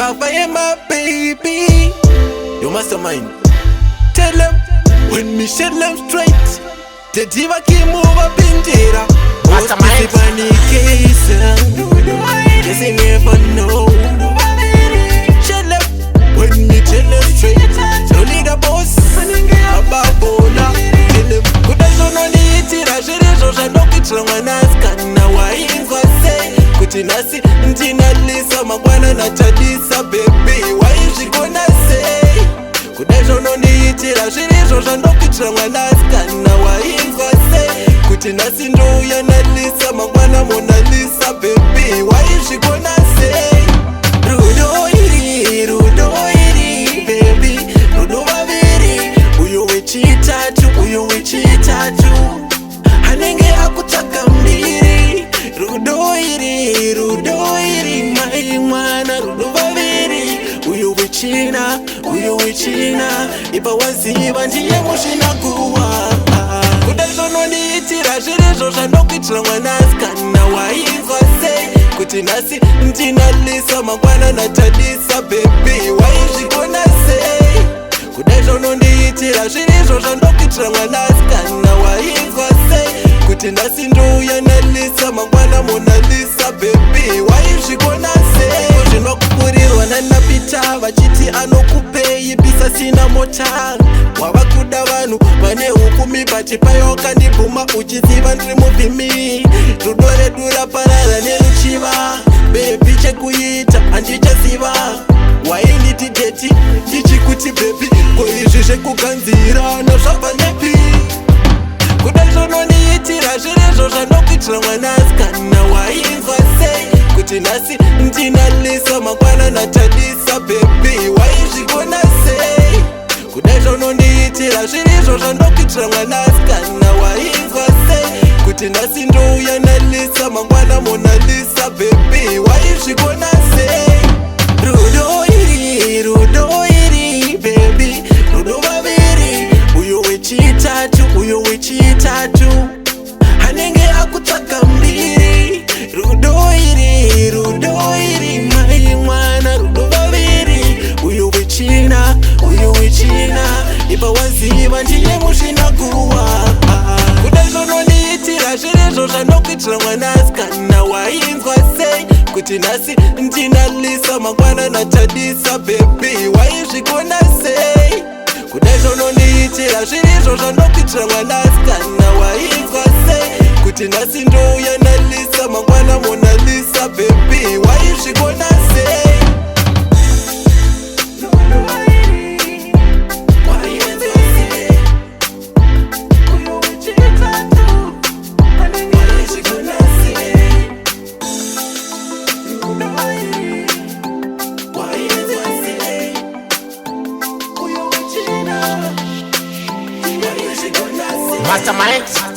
Baba, yeah, my baby. You mastermind. Tell them when me shed them straight. The diva came over Pintera. Mastermind. Cause they never know. Shed them when me tell them straight. No nigga boss. Ababola. Tell them kuda zono ni itira. Shere zoja nokitra mwanaska. Na waingwa say kuti nasi ntina lisa magwana na chadisa baby. Waishi gonna say kuda zono ni itira. Shere zoja nokitra mwanaska. Na waingwa say kuti nasi ndoya na lisa magwana mona lisa baby. Waishi gonna say Rudo iri baby. Rudo babiri. Uyo wechitatu. Uyo wechitatu. Hanenge hakutaka mbiri. Rudo iri mai mwana. Rudo babiri. Uyo wechina. Ipa waziva ndiye mushina kuwa. Kudazono niitira zvirizvo zvanokuitira mwanaska. Na waingwa sei kuti nasi ndinalisa mangwana natadisa baby. Waizvigona sei kudazono niitira zvirizvo zvanokuitira mwanaska. Na waingwa sei kuti nasi ndouya nalisa mangwana monalisa baby. Waizvigona sei zvinokupurirwa nanapita vachiti anokupei bisa sina mota. Wava kuda vanhu vane hukumi pachipayo kandibhuma uchiziva ndiri muvhimi. Rudo redu raparara neruchiva bebi chekuita handichaziva. Wainditi deti ndichikuti bebi ko izvi zvekuganzirana zvabva nepi. Kuda zvononiitira zvirizvo zvanokuitira mwanaska. Na waingwa sei kuti nhasi ndinalisa mangwana natadisa baby. Waizvigona sei kuda zvononiitira zvirizvo zvanokuitira mwanaska. Na waingwa sei kuti nhasi ndouya nalisa mangwana monalisa baby. Waizvigona sei Rudo iri baby. Rudo babiri. Uyo wechitatu. Hanenge akutsvaka mbiri. Rudo iri mai mwana. Rudo babiri. Uyo wechina. Ipa waziva ndiye mushina kuwa. Kuda zvononiitira zvirizvo zvanokuitira mwanaska. Na waingwa sei kuti nhasi ndinalisa mangwana natadisa baby. Waizvigona sei kuda zvononiitira zvirizvo zvanokuitira mwanaska. Na waingwa sei kuti nhasi ndouya nalisa mangwana monalisa baby. Waizvigona sei Mastermind.